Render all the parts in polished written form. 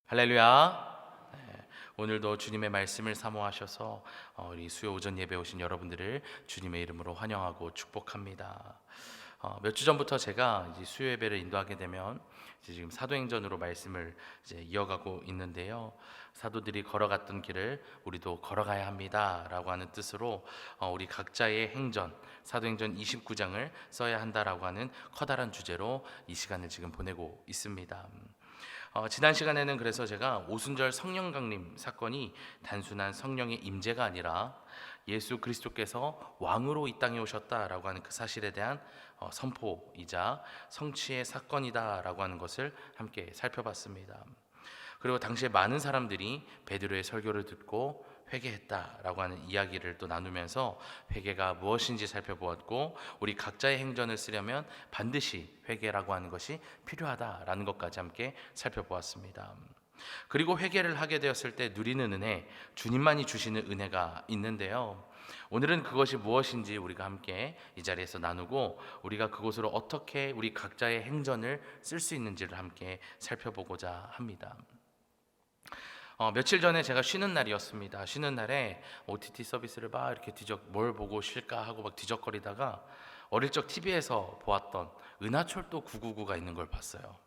할렐루야. 오늘도 주님의 말씀을 사모하셔서 우리 수요 오전 예배 오신 여러분들을 주님의 이름으로 환영하고 축복합니다. 몇 주 전부터 제가 이제 수요 예배를 인도하게 되면 이제 지금 사도행전으로 말씀을 이제 이어가고 있는데요. 사도들이 걸어갔던 길을 우리도 걸어가야 합니다라고 하는 뜻으로 우리 각자의 행전, 사도행전 29장을 써야 한다라고 하는 커다란 주제로 이 시간을 지금 보내고 있습니다. 지난 시간에는 그래서 제가 오순절 성령 강림 사건이 단순한 성령의 임재가 아니라 예수 그리스도께서 왕으로 이 땅에 오셨다라고 하는 그 사실에 대한 선포이자 성취의 사건이다라고 하는 것을 함께 살펴봤습니다. 그리고 당시에 많은 사람들이 베드로의 설교를 듣고 회개했다라고 하는 이야기를 또 나누면서 회개가 무엇인지 살펴보았고, 우리 각자의 행전을 쓰려면 반드시 회개라고 하는 것이 필요하다라는 것까지 함께 살펴보았습니다. 그리고 회개를 하게 되었을 때 누리는 은혜, 주님만이 주시는 은혜가 있는데요. 오늘은 그것이 무엇인지 우리가 함께 이 자리에서 나누고, 우리가 그곳으로 어떻게 우리 각자의 행전을 쓸 수 있는지를 함께 살펴보고자 합니다. 며칠 전에 제가 쉬는 날이었습니다. 쉬는 날에 OTT 서비스를 막 이렇게 뭘 보고 쉴까 하고 막 뒤적거리다가 어릴 적 TV에서 보았던 은하철도 999가 있는 걸 봤어요.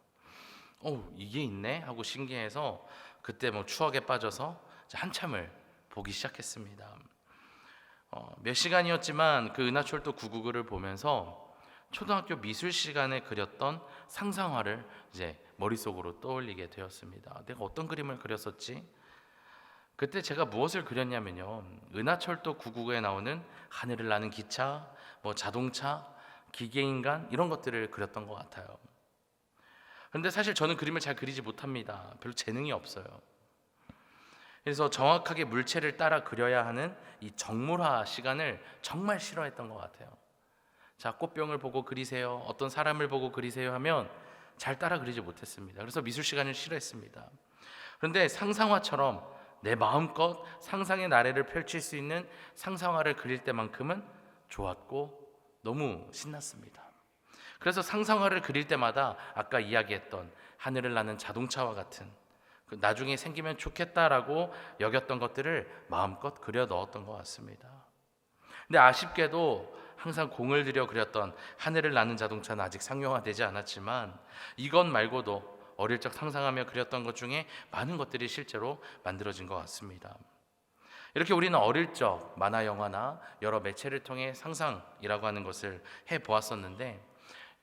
이게 있네 하고 신기해서 그때 추억에 빠져서 한참을 보기 시작했습니다. 몇 시간이었지만 그 은하철도 999를 보면서 초등학교 미술 시간에 그렸던 상상화를 이제 머릿속으로 떠올리게 되었습니다. 내가 어떤 그림을 그렸었지? 그때 제가 무엇을 그렸냐면요, 은하철도 999에 나오는 하늘을 나는 기차, 자동차, 기계인간 이런 것들을 그렸던 것 같아요. 그런데 사실 저는 그림을 잘 그리지 못합니다. 별로 재능이 없어요. 그래서 정확하게 물체를 따라 그려야 하는 이 정물화 시간을 정말 싫어했던 것 같아요. 자, 꽃병을 보고 그리세요, 어떤 사람을 보고 그리세요 하면 잘 따라 그리지 못했습니다. 그래서 미술 시간을 싫어했습니다. 그런데 상상화처럼 내 마음껏 상상의 나래를 펼칠 수 있는 상상화를 그릴 때만큼은 좋았고 너무 신났습니다. 그래서 상상화를 그릴 때마다 아까 이야기했던 하늘을 나는 자동차와 같은 나중에 생기면 좋겠다라고 여겼던 것들을 마음껏 그려 넣었던 것 같습니다. 근데 아쉽게도 항상 공을 들여 그렸던 하늘을 나는 자동차는 아직 상용화되지 않았지만, 이것 말고도 어릴 적 상상하며 그렸던 것 중에 많은 것들이 실제로 만들어진 것 같습니다. 이렇게 우리는 어릴 적 만화 영화나 여러 매체를 통해 상상이라고 하는 것을 해보았었는데,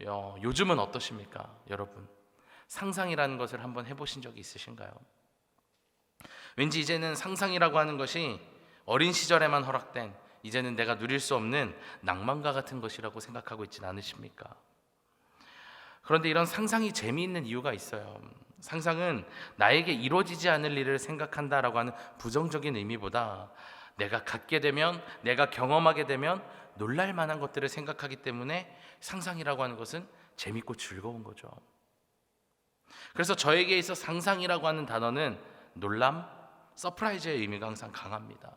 요즘은 어떠십니까? 여러분, 상상이라는 것을 한번 해보신 적이 있으신가요? 왠지 이제는 상상이라고 하는 것이 어린 시절에만 허락된, 이제는 내가 누릴 수 없는 낭만과 같은 것이라고 생각하고 있지는 않으십니까? 그런데 이런 상상이 재미있는 이유가 있어요. 상상은 나에게 이루어지지 않을 일을 생각한다라고 하는 부정적인 의미보다 내가 갖게 되면, 내가 경험하게 되면 놀랄 만한 것들을 생각하기 때문에 상상이라고 하는 것은 재밌고 즐거운 거죠. 그래서 저에게 있어 상상이라고 하는 단어는 놀람, 서프라이즈의 의미가 항상 강합니다.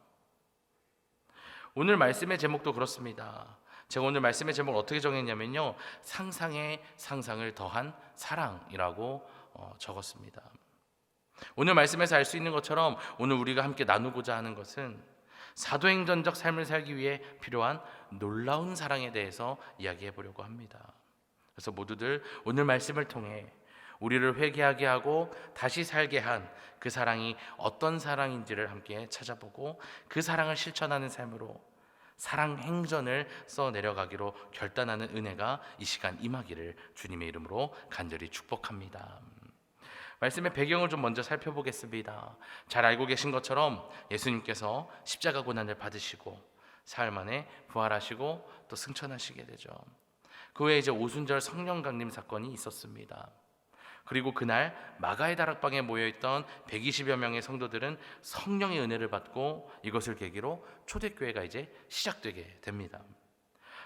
오늘 말씀의 제목도 그렇습니다. 제가 오늘 말씀의 제목을 어떻게 정했냐면요, 상상에 상상을 더한 사랑이라고 적었습니다. 오늘 말씀에서 알 수 있는 것처럼 오늘 우리가 함께 나누고자 하는 것은 사도행전적 삶을 살기 위해 필요한 놀라운 사랑에 대해서 이야기해 보려고 합니다. 그래서 모두들 오늘 말씀을 통해 우리를 회개하게 하고 다시 살게 한 그 사랑이 어떤 사랑인지를 함께 찾아보고, 그 사랑을 실천하는 삶으로 사랑 행전을 써 내려가기로 결단하는 은혜가 이 시간 임하기를 주님의 이름으로 간절히 축복합니다. 말씀의 배경을 좀 먼저 살펴보겠습니다. 잘 알고 계신 것처럼 예수님께서 십자가 고난을 받으시고 사흘 만에 부활하시고 또 승천하시게 되죠. 그 후에 이제 오순절 성령 강림 사건이 있었습니다. 그리고 그날 마가의 다락방에 모여있던 120여 명의 성도들은 성령의 은혜를 받고 이것을 계기로 초대교회가 이제 시작되게 됩니다.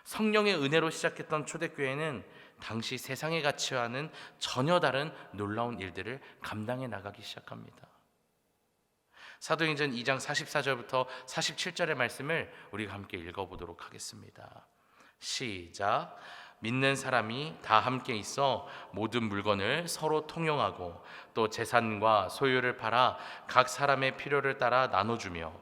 성령의 은혜로 시작했던 초대교회는 당시 세상의 가치와는 전혀 다른 놀라운 일들을 감당해 나가기 시작합니다. 사도행전 2장 44절부터 47절의 말씀을 우리가 함께 읽어보도록 하겠습니다. 시작. 믿는 사람이 다 함께 있어 모든 물건을 서로 통용하고 또 재산과 소유를 팔아 각 사람의 필요를 따라 나눠주며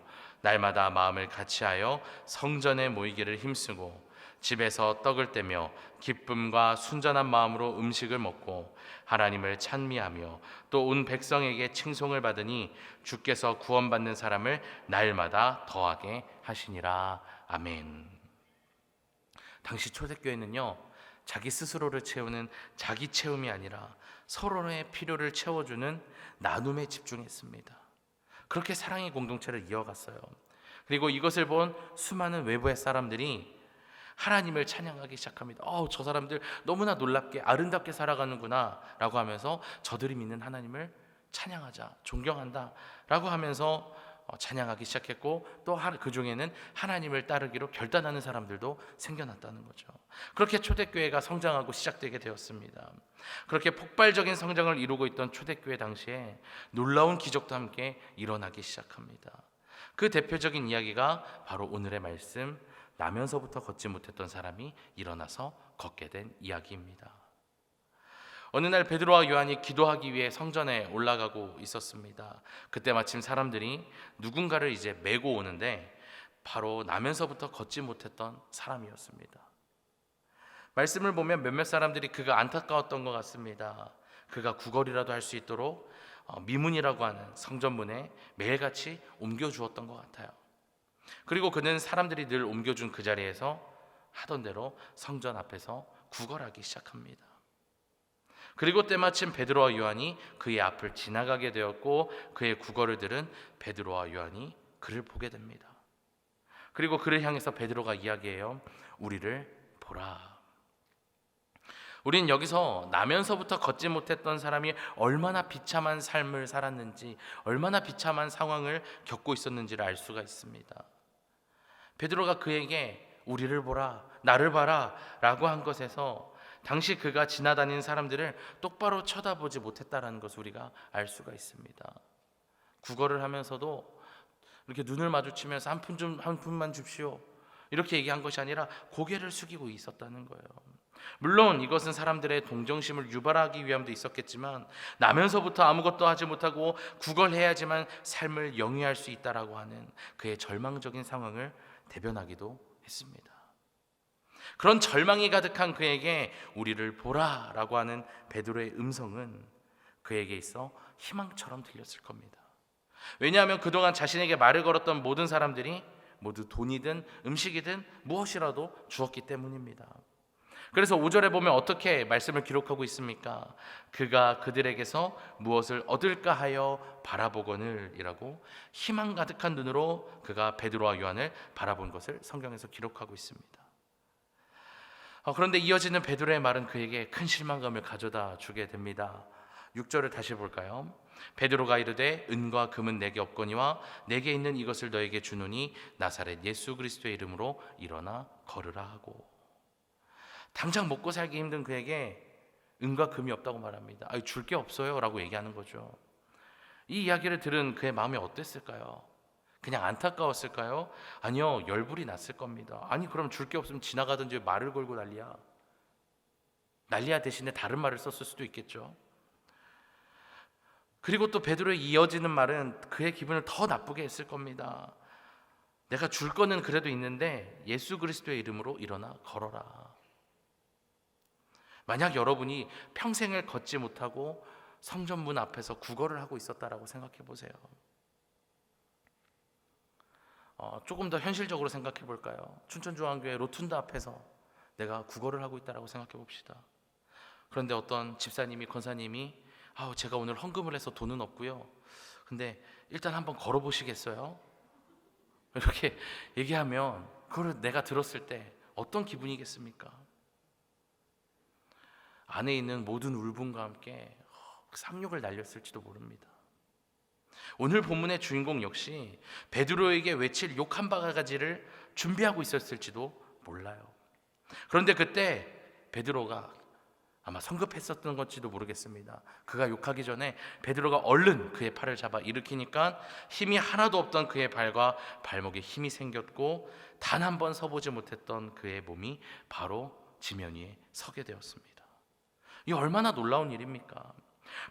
날마다 마음을 같이하여 성전에 모이기를 힘쓰고 집에서 떡을 떼며 기쁨과 순전한 마음으로 음식을 먹고 하나님을 찬미하며 또 온 백성에게 칭송을 받으니 주께서 구원받는 사람을 날마다 더하게 하시니라. 아멘. 당시 초대교회는요, 자기 스스로를 채우는 자기 채움이 아니라 서로의 필요를 채워주는 나눔에 집중했습니다. 그렇게 사랑의 공동체를 이어갔어요. 그리고 이것을 본 수많은 외부의 사람들이 하나님을 찬양하기 시작합니다. 저 사람들 너무나 놀랍게 아름답게 살아가는구나 라고 하면서 저들이 믿는 하나님을 찬양하자, 존경한다 라고 하면서 찬양하기 시작했고, 또 그 중에는 하나님을 따르기로 결단하는 사람들도 생겨났다는 거죠. 그렇게 초대교회가 성장하고 시작되게 되었습니다. 그렇게 폭발적인 성장을 이루고 있던 초대교회 당시에 놀라운 기적도 함께 일어나기 시작합니다. 그 대표적인 이야기가 바로 오늘의 말씀, 나면서부터 걷지 못했던 사람이 일어나서 걷게 된 이야기입니다. 어느 날 베드로와 요한이 기도하기 위해 성전에 올라가고 있었습니다. 그때 마침 사람들이 누군가를 이제 메고 오는데 바로 나면서부터 걷지 못했던 사람이었습니다. 말씀을 보면 몇몇 사람들이 그가 안타까웠던 것 같습니다. 그가 구걸이라도 할 수 있도록 미문이라고 하는 성전문에 매일같이 옮겨주었던 것 같아요. 그리고 그는 사람들이 늘 옮겨준 그 자리에서 하던 대로 성전 앞에서 구걸하기 시작합니다. 그리고 때마침 베드로와 요한이 그의 앞을 지나가게 되었고, 그의 구걸을 들은 베드로와 요한이 그를 보게 됩니다. 그리고 그를 향해서 베드로가 이야기해요. 우리를 보라. 우린 여기서 나면서부터 걷지 못했던 사람이 얼마나 비참한 삶을 살았는지, 얼마나 비참한 상황을 겪고 있었는지를 알 수가 있습니다. 베드로가 그에게 우리를 보라, 나를 봐라 라고 한 것에서 당시 그가 지나다니는 사람들을 똑바로 쳐다보지 못했다는 것을 우리가 알 수가 있습니다. 구걸을 하면서도 이렇게 눈을 마주치면서 한 푼만 줍시오 이렇게 얘기한 것이 아니라 고개를 숙이고 있었다는 거예요. 물론 이것은 사람들의 동정심을 유발하기 위함도 있었겠지만, 나면서부터 아무것도 하지 못하고 구걸해야지만 삶을 영위할 수 있다라고 하는 그의 절망적인 상황을 대변하기도 했습니다. 그런 절망이 가득한 그에게 우리를 보라라고 하는 베드로의 음성은 그에게 있어 희망처럼 들렸을 겁니다. 왜냐하면 그동안 자신에게 말을 걸었던 모든 사람들이 모두 돈이든 음식이든 무엇이라도 주었기 때문입니다. 그래서 5절에 보면 어떻게 말씀을 기록하고 있습니까? 그가 그들에게서 무엇을 얻을까 하여 바라보거늘 이라고 희망 가득한 눈으로 그가 베드로와 요한을 바라본 것을 성경에서 기록하고 있습니다. 그런데 이어지는 베드로의 말은 그에게 큰 실망감을 가져다 주게 됩니다. 6절을 다시 볼까요? 베드로가 이르되 은과 금은 내게 없거니와 내게 있는 이것을 너에게 주노니 나사렛 예수 그리스도의 이름으로 일어나 걸으라 하고, 당장 먹고 살기 힘든 그에게 은과 금이 없다고 말합니다. 줄 게 없어요 라고 얘기하는 거죠. 이 이야기를 들은 그의 마음이 어땠을까요? 그냥 안타까웠을까요? 아니요, 열불이 났을 겁니다. 아니 그럼 줄 게 없으면 지나가든지 왜 말을 걸고 난리야 대신에 다른 말을 썼을 수도 있겠죠. 그리고 또 베드로의 이어지는 말은 그의 기분을 더 나쁘게 했을 겁니다. 내가 줄 거는 그래도 있는데 예수 그리스도의 이름으로 일어나 걸어라. 만약 여러분이 평생을 걷지 못하고 성전문 앞에서 구걸을 하고 있었다라고 생각해 보세요. 조금 더 현실적으로 생각해 볼까요? 춘천중앙교회 로툰드 앞에서 내가 구걸을 하고 있다라고 생각해 봅시다. 그런데 어떤 집사님이, 권사님이 제가 오늘 헌금을 해서 돈은 없고요, 근데 일단 한번 걸어보시겠어요? 이렇게 얘기하면 그걸 내가 들었을 때 어떤 기분이겠습니까? 안에 있는 모든 울분과 함께 상욕을 날렸을지도 모릅니다. 오늘 본문의 주인공 역시 베드로에게 외칠 욕 한 바가지를 준비하고 있었을지도 몰라요. 그런데 그때 베드로가 아마 성급했었던 건지도 모르겠습니다. 그가 욕하기 전에 베드로가 얼른 그의 팔을 잡아 일으키니까 힘이 하나도 없던 그의 발과 발목에 힘이 생겼고 단 한 번 서보지 못했던 그의 몸이 바로 지면 위에 서게 되었습니다. 이 얼마나 놀라운 일입니까?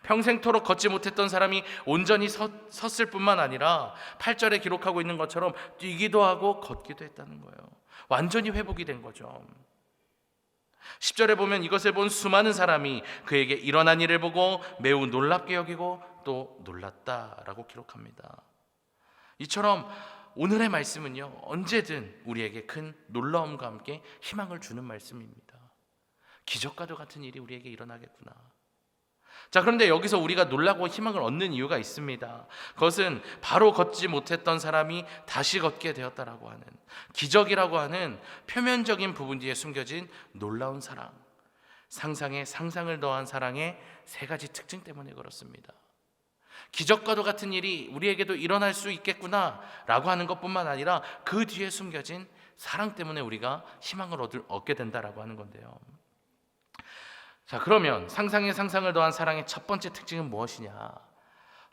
평생토록 걷지 못했던 사람이 온전히 섰을 뿐만 아니라 8절에 기록하고 있는 것처럼 뛰기도 하고 걷기도 했다는 거예요. 완전히 회복이 된 거죠. 10절에 보면 이것을 본 수많은 사람이 그에게 일어난 일을 보고 매우 놀랍게 여기고 또 놀랐다라고 기록합니다. 이처럼 오늘의 말씀은요, 언제든 우리에게 큰 놀라움과 함께 희망을 주는 말씀입니다. 기적과도 같은 일이 우리에게 일어나겠구나. 자, 그런데 여기서 우리가 놀라고 희망을 얻는 이유가 있습니다. 그것은 바로 걷지 못했던 사람이 다시 걷게 되었다라고 하는, 기적이라고 하는 표면적인 부분 뒤에 숨겨진 놀라운 사랑, 상상에 상상을 더한 사랑의 세 가지 특징 때문에 그렇습니다. 기적과도 같은 일이 우리에게도 일어날 수 있겠구나 라고 하는 것뿐만 아니라 그 뒤에 숨겨진 사랑 때문에 우리가 희망을 얻게 된다라고 하는 건데요. 자, 그러면 상상에 상상을 더한 사랑의 첫 번째 특징은 무엇이냐?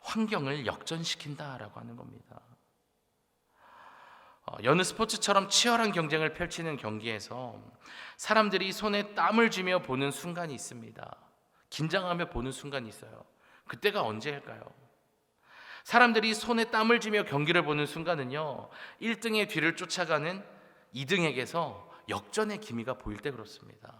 환경을 역전시킨다라고 하는 겁니다. 여느 스포츠처럼 치열한 경쟁을 펼치는 경기에서 사람들이 손에 땀을 쥐며 보는 순간이 있습니다. 긴장하며 보는 순간이 있어요. 그때가 언제일까요? 사람들이 손에 땀을 쥐며 경기를 보는 순간은요, 1등의 뒤를 쫓아가는 2등에게서 역전의 기미가 보일 때 그렇습니다.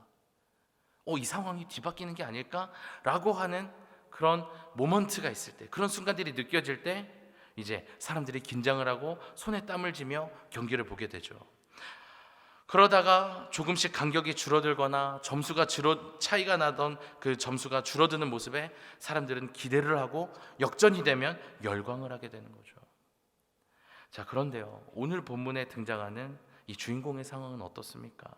이 상황이 뒤바뀌는 게 아닐까라고 하는 그런 모먼트가 있을 때, 그런 순간들이 느껴질 때 이제 사람들이 긴장을 하고 손에 땀을 쥐며 경기를 보게 되죠. 그러다가 조금씩 간격이 줄어들거나 차이가 나던 그 점수가 줄어드는 모습에 사람들은 기대를 하고 역전이 되면 열광을 하게 되는 거죠. 자, 그런데요, 오늘 본문에 등장하는 이 주인공의 상황은 어떻습니까?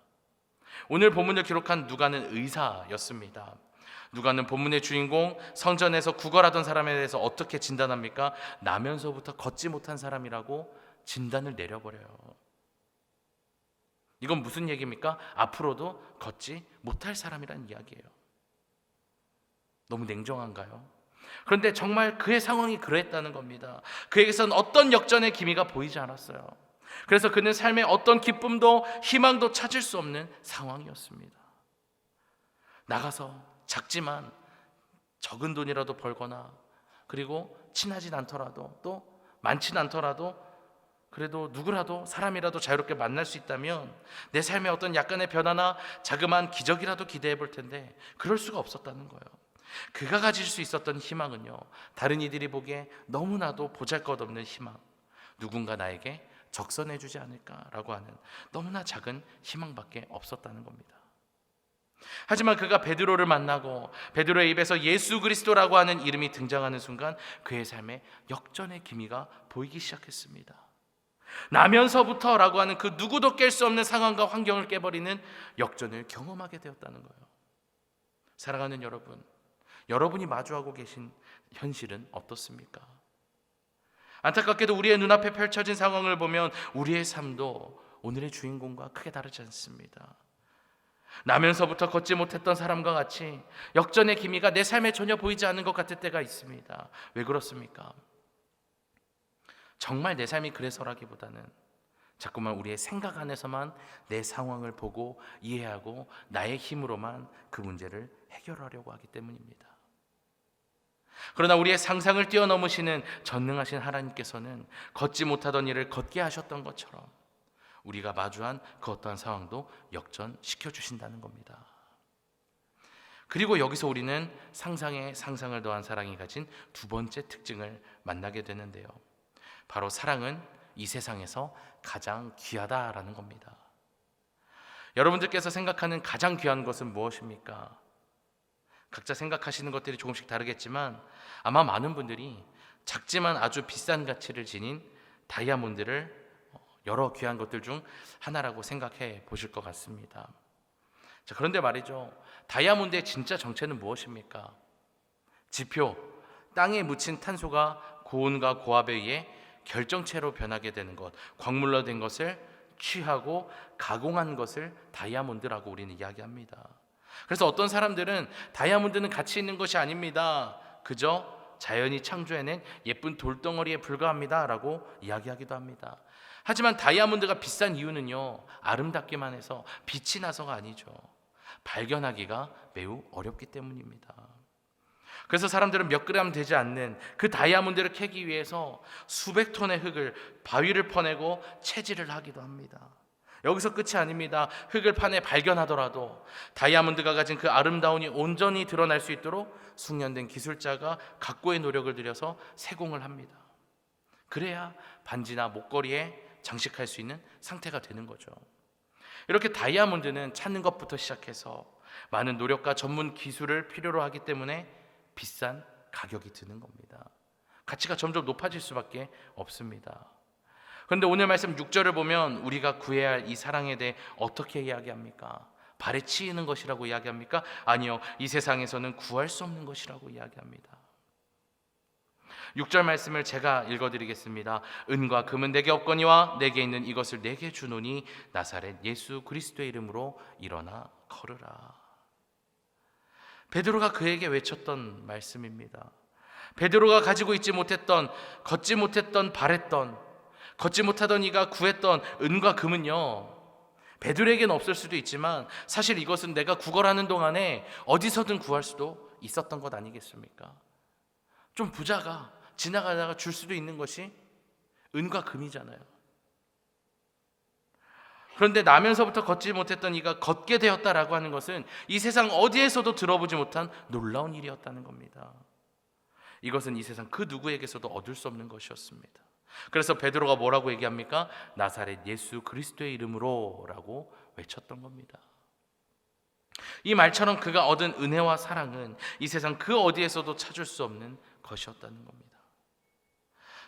오늘 본문을 기록한 누가는 의사였습니다. 누가는 본문의 주인공 성전에서 구걸하던 사람에 대해서 어떻게 진단합니까? 나면서부터 걷지 못한 사람이라고 진단을 내려버려요. 이건 무슨 얘기입니까? 앞으로도 걷지 못할 사람이라는 이야기예요. 너무 냉정한가요? 그런데 정말 그의 상황이 그랬다는 겁니다. 그에게선 어떤 역전의 기미가 보이지 않았어요. 그래서 그는 삶에 어떤 기쁨도 희망도 찾을 수 없는 상황이었습니다. 나가서 작지만 적은 돈이라도 벌거나, 그리고 친하진 않더라도, 또 많진 않더라도 그래도 누구라도 사람이라도 자유롭게 만날 수 있다면 내 삶에 어떤 약간의 변화나 자그마한 기적이라도 기대해 볼 텐데 그럴 수가 없었다는 거예요. 그가 가질 수 있었던 희망은요, 다른 이들이 보기에 너무나도 보잘것없는 희망, 누군가 나에게 적선해 주지 않을까라고 하는 너무나 작은 희망밖에 없었다는 겁니다. 하지만 그가 베드로를 만나고 베드로의 입에서 예수 그리스도라고 하는 이름이 등장하는 순간 그의 삶에 역전의 기미가 보이기 시작했습니다. 나면서부터라고 하는 그 누구도 깰 수 없는 상황과 환경을 깨버리는 역전을 경험하게 되었다는 거예요. 사랑하는 여러분, 여러분이 마주하고 계신 현실은 어떻습니까? 안타깝게도 우리의 눈앞에 펼쳐진 상황을 보면 우리의 삶도 오늘의 주인공과 크게 다르지 않습니다. 나면서부터 걷지 못했던 사람과 같이 역전의 기미가 내 삶에 전혀 보이지 않는 것 같을 때가 있습니다. 왜 그렇습니까? 정말 내 삶이 그래서라기보다는 자꾸만 우리의 생각 안에서만 내 상황을 보고 이해하고 나의 힘으로만 그 문제를 해결하려고 하기 때문입니다. 그러나 우리의 상상을 뛰어넘으시는 전능하신 하나님께서는 걷지 못하던 일을 걷게 하셨던 것처럼 우리가 마주한 그 어떠한 상황도 역전시켜 주신다는 겁니다. 그리고 여기서 우리는 상상에 상상을 더한 사랑이 가진 두 번째 특징을 만나게 되는데요, 바로 사랑은 이 세상에서 가장 귀하다라는 겁니다. 여러분들께서 생각하는 가장 귀한 것은 무엇입니까? 각자 생각하시는 것들이 조금씩 다르겠지만 아마 많은 분들이 작지만 아주 비싼 가치를 지닌 다이아몬드를 여러 귀한 것들 중 하나라고 생각해 보실 것 같습니다. 자, 그런데 말이죠, 다이아몬드의 진짜 정체는 무엇입니까? 지표, 땅에 묻힌 탄소가 고온과 고압에 의해 결정체로 변하게 되는 것, 광물로 된 것을 취하고 가공한 것을 다이아몬드라고 우리는 이야기합니다. 그래서 어떤 사람들은 다이아몬드는 가치 있는 것이 아닙니다, 그저 자연이 창조해낸 예쁜 돌덩어리에 불과합니다 라고 이야기하기도 합니다. 하지만 다이아몬드가 비싼 이유는요, 아름답기만 해서 빛이 나서가 아니죠. 발견하기가 매우 어렵기 때문입니다. 그래서 사람들은 몇 그램 되지 않는 그 다이아몬드를 캐기 위해서 수백 톤의 흙을 바위를 퍼내고 채질을 하기도 합니다. 여기서 끝이 아닙니다. 흙을 파내 발견하더라도 다이아몬드가 가진 그 아름다움이 온전히 드러날 수 있도록 숙련된 기술자가 각고의 노력을 들여서 세공을 합니다. 그래야 반지나 목걸이에 장식할 수 있는 상태가 되는 거죠. 이렇게 다이아몬드는 찾는 것부터 시작해서 많은 노력과 전문 기술을 필요로 하기 때문에 비싼 가격이 드는 겁니다. 가치가 점점 높아질 수밖에 없습니다. 그런데 오늘 말씀 6절을 보면 우리가 구해야 할 이 사랑에 대해 어떻게 이야기합니까? 발에 치이는 것이라고 이야기합니까? 아니요, 이 세상에서는 구할 수 없는 것이라고 이야기합니다. 6절 말씀을 제가 읽어드리겠습니다. 은과 금은 내게 없거니와 내게 있는 이것을 내게 주노니 나사렛 예수 그리스도의 이름으로 일어나 걸으라. 베드로가 그에게 외쳤던 말씀입니다. 베드로가 가지고 있지 못했던, 걷지 못했던, 바랬던, 걷지 못하던 이가 구했던 은과 금은요, 베드로에게는 없을 수도 있지만 사실 이것은 내가 구걸하는 동안에 어디서든 구할 수도 있었던 것 아니겠습니까? 좀 부자가 지나가다가 줄 수도 있는 것이 은과 금이잖아요. 그런데 나면서부터 걷지 못했던 이가 걷게 되었다라고 하는 것은 이 세상 어디에서도 들어보지 못한 놀라운 일이었다는 겁니다. 이것은 이 세상 그 누구에게서도 얻을 수 없는 것이었습니다. 그래서 베드로가 뭐라고 얘기합니까? 나사렛 예수 그리스도의 이름으로 라고 외쳤던 겁니다. 이 말처럼 그가 얻은 은혜와 사랑은 이 세상 그 어디에서도 찾을 수 없는 것이었다는 겁니다.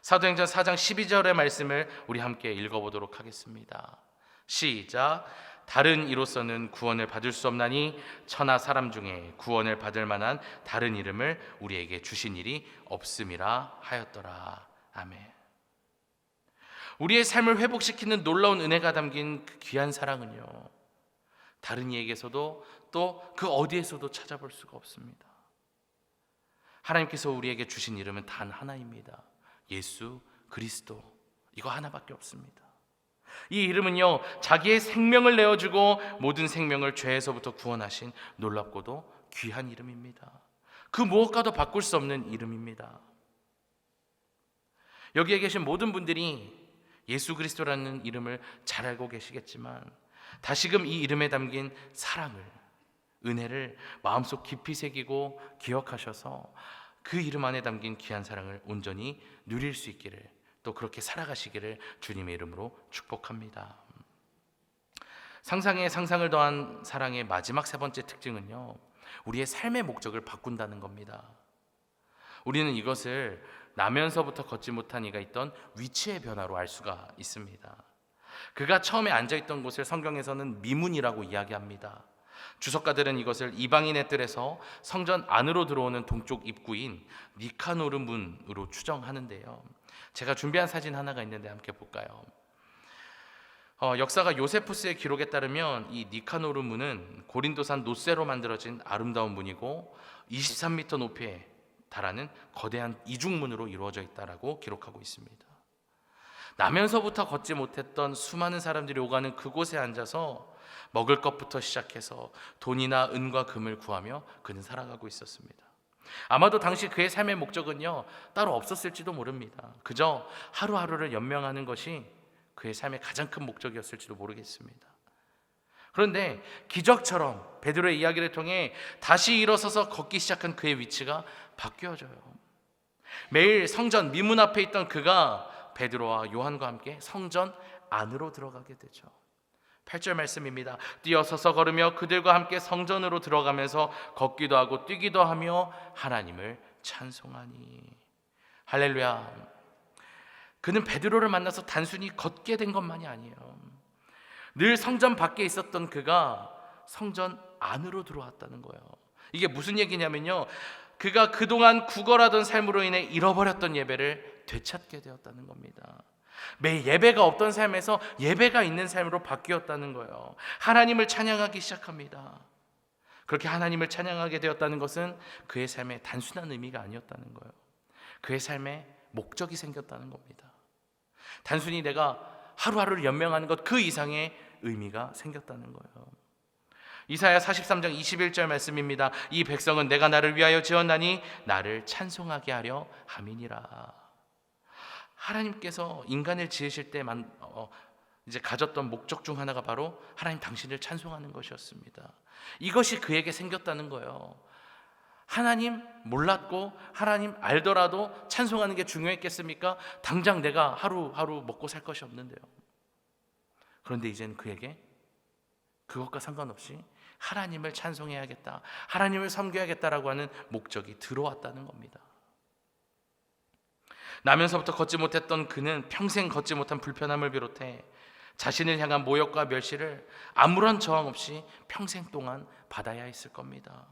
사도행전 4장 12절의 말씀을 우리 함께 읽어보도록 하겠습니다. 시작. 다른 이로서는 구원을 받을 수 없나니 천하 사람 중에 구원을 받을 만한 다른 이름을 우리에게 주신 일이 없음이라 하였더라. 아멘. 우리의 삶을 회복시키는 놀라운 은혜가 담긴 그 귀한 사랑은요, 다른 이에게서도 또 그 어디에서도 찾아볼 수가 없습니다. 하나님께서 우리에게 주신 이름은 단 하나입니다. 예수 그리스도. 이거 하나밖에 없습니다. 이 이름은요, 자기의 생명을 내어주고 모든 생명을 죄에서부터 구원하신 놀랍고도 귀한 이름입니다. 그 무엇과도 바꿀 수 없는 이름입니다. 여기에 계신 모든 분들이 예수 그리스도라는 이름을 잘 알고 계시겠지만 다시금 이 이름에 담긴 사랑을, 은혜를 마음속 깊이 새기고 기억하셔서 그 이름 안에 담긴 귀한 사랑을 온전히 누릴 수 있기를, 또 그렇게 살아가시기를 주님의 이름으로 축복합니다. 상상에 상상을 더한 사랑의 마지막 세 번째 특징은요, 우리의 삶의 목적을 바꾼다는 겁니다. 우리는 이것을 나면서부터 걷지 못한 이가 있던 위치의 변화로 알 수가 있습니다. 그가 처음에 앉아있던 곳을 성경에서는 미문이라고 이야기합니다. 주석가들은 이것을 이방인의 뜰에서 성전 안으로 들어오는 동쪽 입구인 니카노르 문으로 추정하는데요. 제가 준비한 사진 하나가 있는데 함께 볼까요? 역사가 요세푸스의 기록에 따르면 이 니카노르 문은 고린도산 노세로 만들어진 아름다운 문이고 23m 높이에 달하는 거대한 이중문으로 이루어져 있다라고 기록하고 있습니다. 나면서부터 걷지 못했던 수많은 사람들이 오가는 그곳에 앉아서 먹을 것부터 시작해서 돈이나 은과 금을 구하며 그는 살아가고 있었습니다. 아마도 당시 그의 삶의 목적은요, 따로 없었을지도 모릅니다. 그저 하루하루를 연명하는 것이 그의 삶의 가장 큰 목적이었을지도 모르겠습니다. 그런데 기적처럼 베드로의 이야기를 통해 다시 일어서서 걷기 시작한 그의 위치가 바뀌어져요. 매일 성전 미문 앞에 있던 그가 베드로와 요한과 함께 성전 안으로 들어가게 되죠. 8절 말씀입니다. 뛰어서서 걸으며 그들과 함께 성전으로 들어가면서 걷기도 하고 뛰기도 하며 하나님을 찬송하니. 할렐루야. 그는 베드로를 만나서 단순히 걷게 된 것만이 아니에요. 늘 성전 밖에 있었던 그가 성전 안으로 들어왔다는 거예요. 이게 무슨 얘기냐면요, 그가 그동안 구걸하던 삶으로 인해 잃어버렸던 예배를 되찾게 되었다는 겁니다. 매일 예배가 없던 삶에서 예배가 있는 삶으로 바뀌었다는 거예요. 하나님을 찬양하기 시작합니다. 그렇게 하나님을 찬양하게 되었다는 것은 그의 삶에 단순한 의미가 아니었다는 거예요. 그의 삶에 목적이 생겼다는 겁니다. 단순히 내가 하루하루를 연명하는 것 그 이상의 의미가 생겼다는 거예요. 이사야 43장 21절 말씀입니다. 이 백성은 내가 나를 위하여 지었나니 나를 찬송하게 하려 함이니라. 하나님께서 인간을 지으실 때만 이제 가졌던 목적 중 하나가 바로 하나님 당신을 찬송하는 것이었습니다. 이것이 그에게 생겼다는 거예요. 하나님 몰랐고 하나님 알더라도 찬송하는 게 중요했겠습니까? 당장 내가 하루하루 먹고 살 것이 없는데요. 그런데 이제는 그에게 그것과 상관없이 하나님을 찬송해야겠다, 하나님을 섬겨야겠다라고 하는 목적이 들어왔다는 겁니다. 나면서부터 걷지 못했던 그는 평생 걷지 못한 불편함을 비롯해 자신을 향한 모욕과 멸시를 아무런 저항 없이 평생 동안 받아야 했을 겁니다.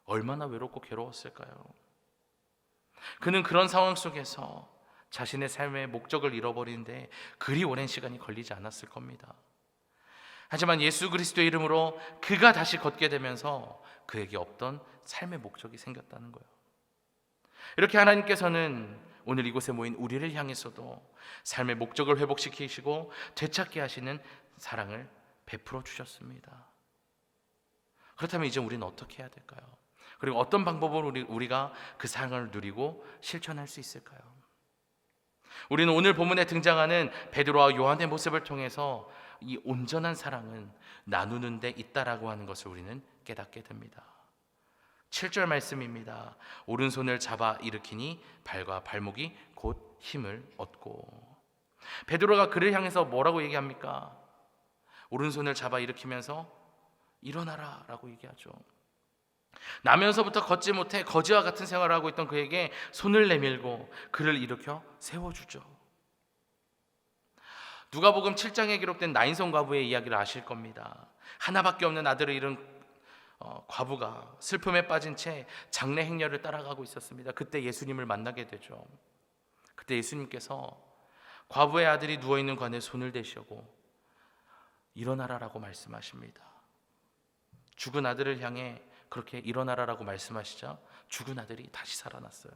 얼마나 외롭고 괴로웠을까요? 그는 그런 상황 속에서 자신의 삶의 목적을 잃어버리는데 그리 오랜 시간이 걸리지 않았을 겁니다. 하지만 예수 그리스도의 이름으로 그가 다시 걷게 되면서 그에게 없던 삶의 목적이 생겼다는 거예요. 이렇게 하나님께서는 오늘 이곳에 모인 우리를 향해서도 삶의 목적을 회복시키시고 되찾게 하시는 사랑을 베풀어 주셨습니다. 그렇다면 이제 우리는 어떻게 해야 될까요? 그리고 어떤 방법으로 우리가 그 사랑을 누리고 실천할 수 있을까요? 우리는 오늘 본문에 등장하는 베드로와 요한의 모습을 통해서 이 온전한 사랑은 나누는 데 있다라고 하는 것을 우리는 깨닫게 됩니다. 7절 말씀입니다. 오른손을 잡아 일으키니 발과 발목이 곧 힘을 얻고. 베드로가 그를 향해서 뭐라고 얘기합니까? 오른손을 잡아 일으키면서 일어나라 라고 얘기하죠. 나면서부터 걷지 못해 거지와 같은 생활을 하고 있던 그에게 손을 내밀고 그를 일으켜 세워주죠. 누가복음 7장에 기록된 나인성 과부의 이야기를 아실 겁니다. 하나밖에 없는 아들을 잃은 과부가 슬픔에 빠진 채 장례 행렬을 따라가고 있었습니다. 그때 예수님을 만나게 되죠. 그때 예수님께서 과부의 아들이 누워있는 관에 손을 대시고 일어나라라고 말씀하십니다. 죽은 아들을 향해 그렇게 일어나라라고 말씀하시자 죽은 아들이 다시 살아났어요.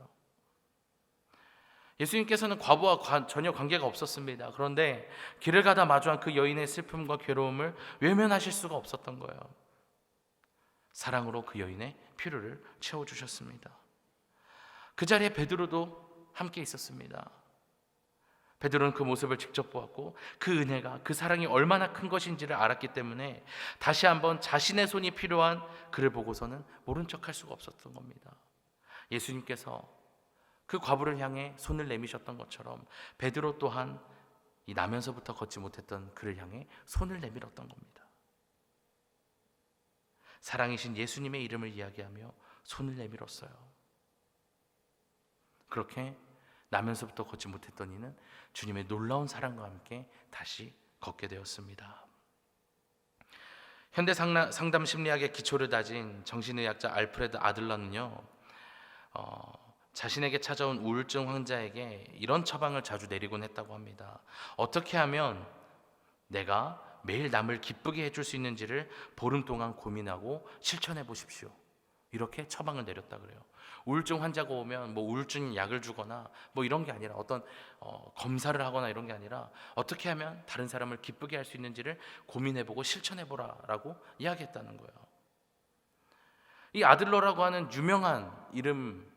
예수님께서는 과부와 전혀 관계가 없었습니다. 그런데 길을 가다 마주한 그 여인의 슬픔과 괴로움을 외면하실 수가 없었던 거예요. 사랑으로 그 여인의 필요를 채워주셨습니다. 그 자리에 베드로도 함께 있었습니다. 베드로는 그 모습을 직접 보았고 그 은혜가, 그 사랑이 얼마나 큰 것인지를 알았기 때문에 다시 한번 자신의 손이 필요한 그를 보고서는 모른 척할 수가 없었던 겁니다. 예수님께서 그 과부를 향해 손을 내미셨던 것처럼 베드로 또한 이 나면서부터 걷지 못했던 그를 향해 손을 내밀었던 겁니다. 사랑이신 예수님의 이름을 이야기하며 손을 내밀었어요. 그렇게 나면서부터 걷지 못했던 이는 주님의 놀라운 사랑과 함께 다시 걷게 되었습니다. 현대 상담 심리학의 기초를 다진 정신의학자 알프레드 아들러는요, 자신에게 찾아온 우울증 환자에게 이런 처방을 자주 내리곤 했다고 합니다. 어떻게 하면 내가 매일 남을 기쁘게 해줄 수 있는지를 보름 동안 고민하고 실천해 보십시오. 이렇게 처방을 내렸다 그래요. 우울증 환자가 오면 뭐 우울증 약을 주거나 뭐 이런 게 아니라 어떤 검사를 하거나 이런 게 아니라 어떻게 하면 다른 사람을 기쁘게 할 수 있는지를 고민해보고 실천해보라라고 이야기했다는 거예요. 이 아들러라고 하는 유명한 이름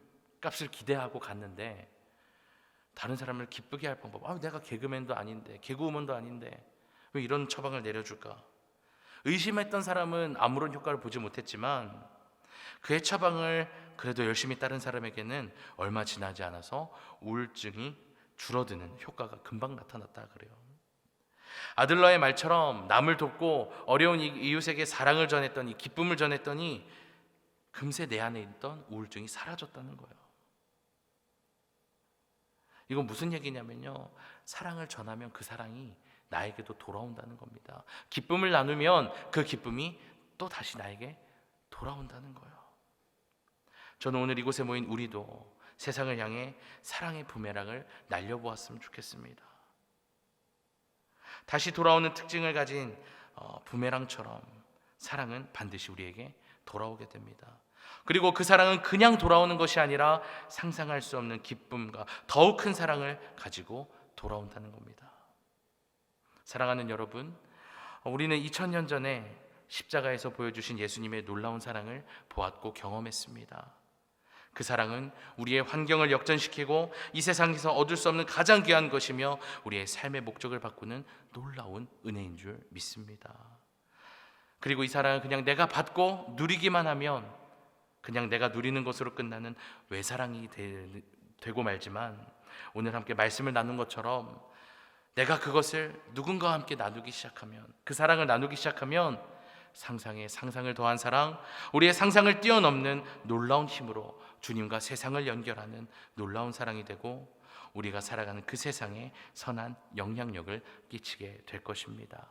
값을 기대하고 갔는데 다른 사람을 기쁘게 할 방법, 내가 개그맨도 아닌데 개그우먼도 아닌데 왜 이런 처방을 내려줄까? 의심했던 사람은 아무런 효과를 보지 못했지만 그의 처방을 그래도 열심히 따른 사람에게는 얼마 지나지 않아서 우울증이 줄어드는 효과가 금방 나타났다 그래요. 아들러의 말처럼 남을 돕고 어려운 이웃에게 사랑을 전했더니, 기쁨을 전했더니 금세 내 안에 있던 우울증이 사라졌다는 거예요. 이건 무슨 얘기냐면요, 사랑을 전하면 그 사랑이 나에게도 돌아온다는 겁니다. 기쁨을 나누면 그 기쁨이 또 다시 나에게 돌아온다는 거예요. 저는 오늘 이곳에 모인 우리도 세상을 향해 사랑의 부메랑을 날려보았으면 좋겠습니다. 다시 돌아오는 특징을 가진 부메랑처럼 사랑은 반드시 우리에게 돌아오게 됩니다. 그리고 그 사랑은 그냥 돌아오는 것이 아니라 상상할 수 없는 기쁨과 더욱 큰 사랑을 가지고 돌아온다는 겁니다. 사랑하는 여러분, 우리는 2000년 전에 십자가에서 보여주신 예수님의 놀라운 사랑을 보았고 경험했습니다. 그 사랑은 우리의 환경을 역전시키고 이 세상에서 얻을 수 없는 가장 귀한 것이며 우리의 삶의 목적을 바꾸는 놀라운 은혜인 줄 믿습니다. 그리고 이 사랑을 그냥 내가 받고 누리기만 하면 그냥 내가 누리는 것으로 끝나는 외사랑이 되고 말지만, 오늘 함께 말씀을 나눈 것처럼 내가 그것을 누군가와 함께 나누기 시작하면, 그 사랑을 나누기 시작하면 상상에 상상을 더한 사랑, 우리의 상상을 뛰어넘는 놀라운 힘으로 주님과 세상을 연결하는 놀라운 사랑이 되고 우리가 살아가는 그 세상에 선한 영향력을 끼치게 될 것입니다.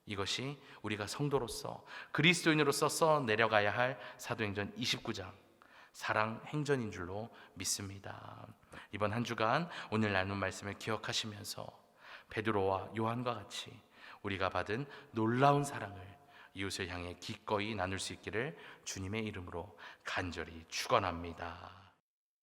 이것이 우리가 성도로서 그리스도인으로서 써 내려가야 할 사도행전 29장 사랑 행전인 줄로 믿습니다. 이번 한 주간 오늘 나눈 말씀을 기억하시면서 베드로와 요한과 같이 우리가 받은 놀라운 사랑을 이웃을 향해 기꺼이 나눌 수 있기를 주님의 이름으로 간절히 축원합니다.